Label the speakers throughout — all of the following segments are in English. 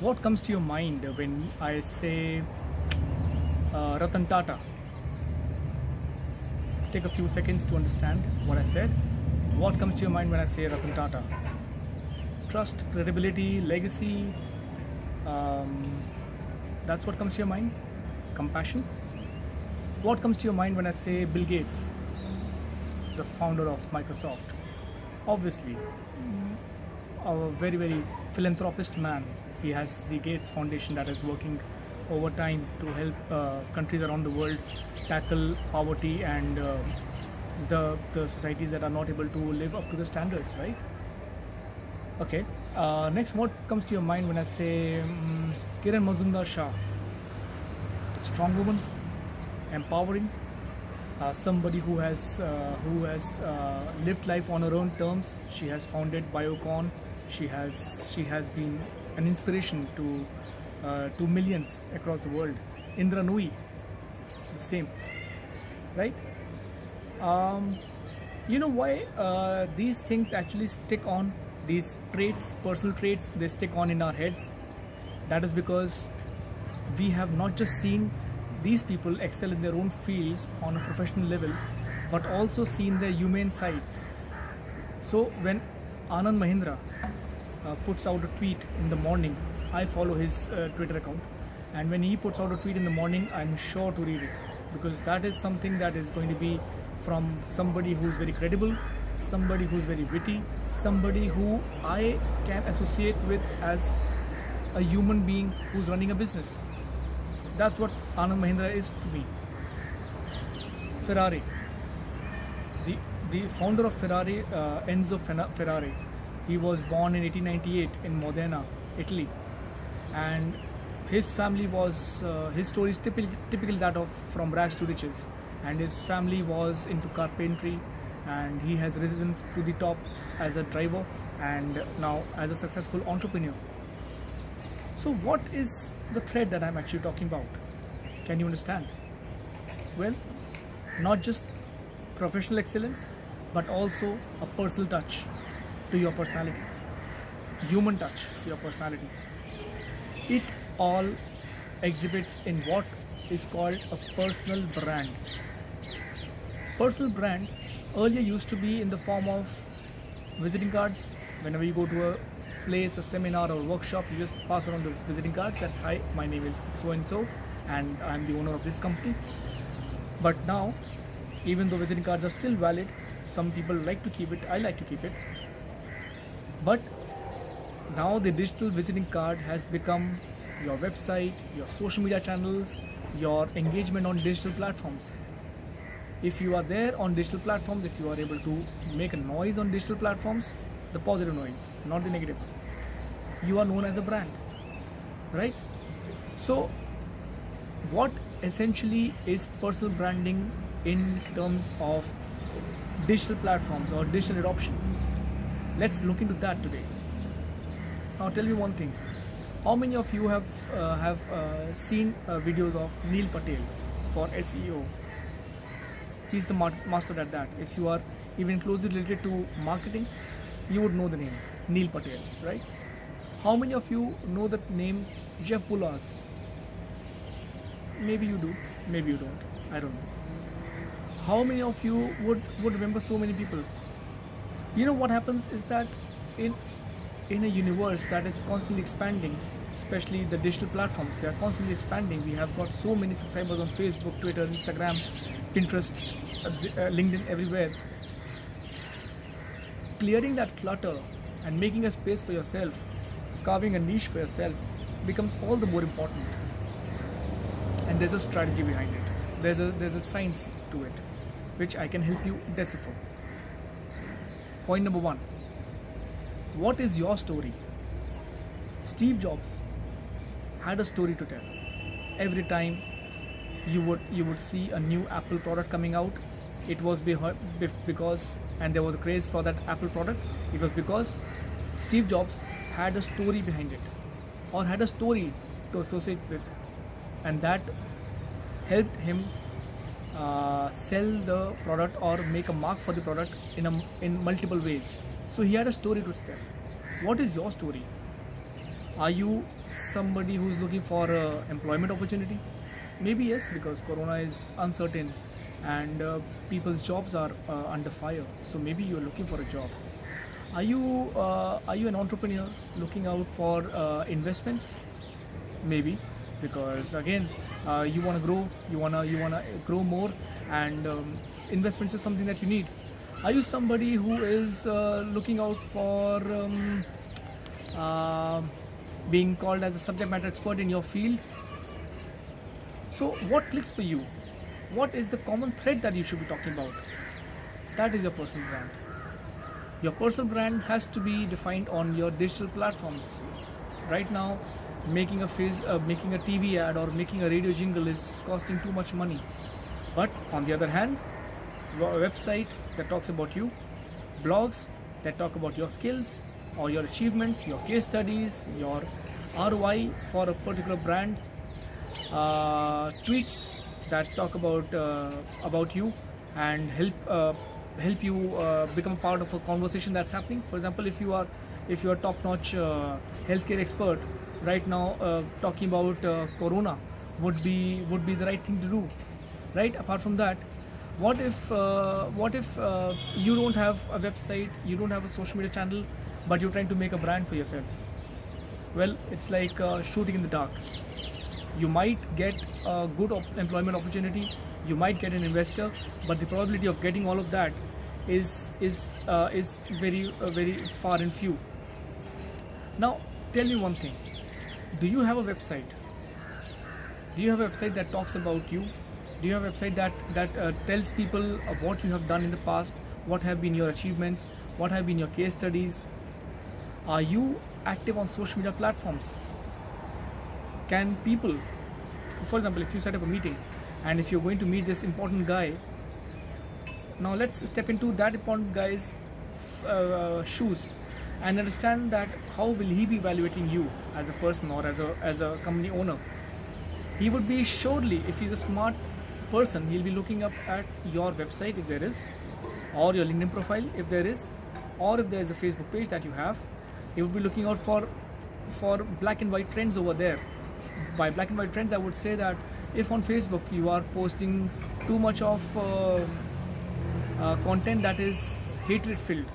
Speaker 1: What comes to your mind when I say Ratan Tata? Take a few seconds to understand what I said. What comes to your mind when I say Ratan Tata? Trust, credibility, legacy. That's what comes to your mind. Compassion. What comes to your mind when I say Bill Gates, the founder of Microsoft? Obviously, a very, very philanthropist man. He has the Gates Foundation that is working over time to help countries around the world tackle poverty and the societies that are not able to live up to the standards, right? Okay. Next, what comes to your mind when I say Kiran Mazumdar Shah? Strong woman, empowering, somebody who has lived life on her own terms. She has founded Biocon. She has been an inspiration to millions across the world. Indra Nui, the same, right? You know why these things actually stick on, these traits, personal traits, they stick on in our heads? That is because we have not just seen these people excel in their own fields on a professional level, but also seen their humane sides. So when Anand Mahindra puts out a tweet in the morning, I follow his Twitter account, and when he puts out a tweet in the morning, I'm sure to read it, because that is something that is going to be from somebody who's very credible, somebody who's very witty, somebody who I can associate with as a human being who's running a business. That's what Anand Mahindra is to me. Ferrari, the founder of Ferrari, Enzo Ferrari, he was born in 1898 in Modena, Italy, and his family was his story is typically that of from rags to riches, and his family was into carpentry, and he has risen to the top as a driver and now as a successful entrepreneur. So what is the thread that I'm actually talking about? Can you understand? Well, not just professional excellence, but also a personal touch to your personality, human touch to your personality. It all exhibits in what is called a personal brand. Personal brand earlier used to be in the form of visiting cards. Whenever you go to a place, a seminar or a workshop, you just pass around the visiting cards that, hi, my name is so and so and I'm the owner of this company. But now, even though visiting cards are still valid, some people like to keep it, I like to keep it, but now the digital visiting card has become your website, your social media channels, your engagement on digital platforms. If you are there on digital platforms, if you are able to make a noise on digital platforms, the positive noise, not the negative, you are known as a brand, right? So what essentially is personal branding in terms of digital platforms or digital adoption? Let's look into that today. Now tell me one thing, how many of you have seen videos of Neil Patel for SEO? He's the master at that. If you are even closely related to marketing, you would know the name Neil Patel, right? How many of you know the name Jeff Bezos? Maybe you do, maybe you don't, I don't know. How many of you would remember so many people? You know what happens is that in a universe that is constantly expanding, especially the digital platforms, they are constantly expanding. We have got so many subscribers on Facebook, Twitter, Instagram, Pinterest, LinkedIn, everywhere. Clearing that clutter and making a space for yourself, carving a niche for yourself, becomes all the more important. And there's a strategy behind it. There's a science to it, which I can help you decipher. Point number one, what is your story? Steve Jobs had a story to tell. Every time you would see a new Apple product coming out, it was because, and there was a craze for that Apple product, it was because Steve Jobs had a story behind it, or had a story to associate with, and that helped him sell the product or make a mark for the product in multiple ways. So he had a story to tell. What is your story? Are you somebody who's looking for employment opportunity? Maybe yes, because Corona is uncertain and people's jobs are under fire. So maybe you're looking for a job. Are you an entrepreneur looking out for investments? Maybe, because again, you want to grow, you wanna grow more, and investments is something that you need. Are you somebody who is looking out for uh, being called as a subject matter expert in your field? So what clicks for you? What is the common thread that you should be talking about? That is your personal brand. Your personal brand has to be defined on your digital platforms. Right now, making a TV ad or making a radio jingle is costing too much money. But on the other hand, a website that talks about you, blogs that talk about your skills or your achievements, your case studies, your ROI for a particular brand, tweets that talk about you and help you become a part of a conversation that's happening. For example, if you are top-notch healthcare expert right now, talking about Corona would be the right thing to do, right? Apart from that, what if you don't have a website, you don't have a social media channel, but you're trying to make a brand for yourself? Well, it's like shooting in the dark. You might get a good employment opportunity, you might get an investor, but the probability of getting all of that is very far and few. Now, tell me one thing: do you have a website? Do you have a website that talks about you? Do you have a website that tells people of what you have done in the past, what have been your achievements, what have been your case studies? Are you active on social media platforms? Can people, for example, if you set up a meeting and if you're going to meet this important guy, now let's step into that important guy's shoes and understand that how will he be evaluating you as a person or as a company owner. He would be surely, if he's a smart person, he'll be looking up at your website if there is, or your LinkedIn profile if there is, or if there is a Facebook page that you have. He would be looking out for black and white trends over there. By black and white trends, I would say that if on Facebook you are posting too much of content that is hatred filled,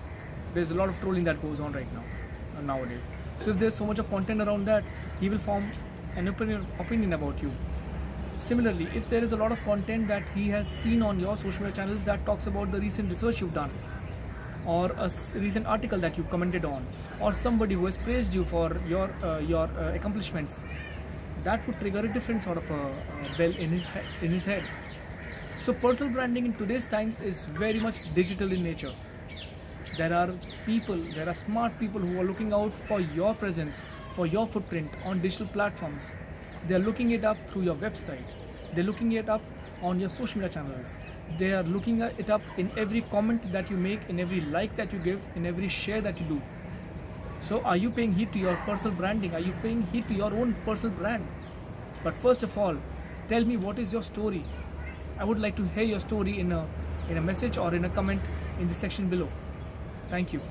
Speaker 1: there's a lot of trolling that goes on right now nowadays. So if there's so much of content around that, he will form an opinion about you. Similarly, if there is a lot of content that he has seen on your social media channels that talks about the recent research you've done, or a recent article that you've commented on, or somebody who has praised you for your accomplishments, that would trigger a different sort of a bell in his head. So personal branding in today's times is very much digital in nature. There are smart people who are looking out for your presence, for your footprint on digital platforms. They are looking it up through your website. They're looking it up on your social media channels. They are looking it up in every comment that you make, in every like that you give, in every share that you do. So are you paying heed to your personal branding? Are you paying heed to your own personal brand? But first of all, tell me, what is your story? I would like to hear your story in a message or in a comment in the section below. Thank you.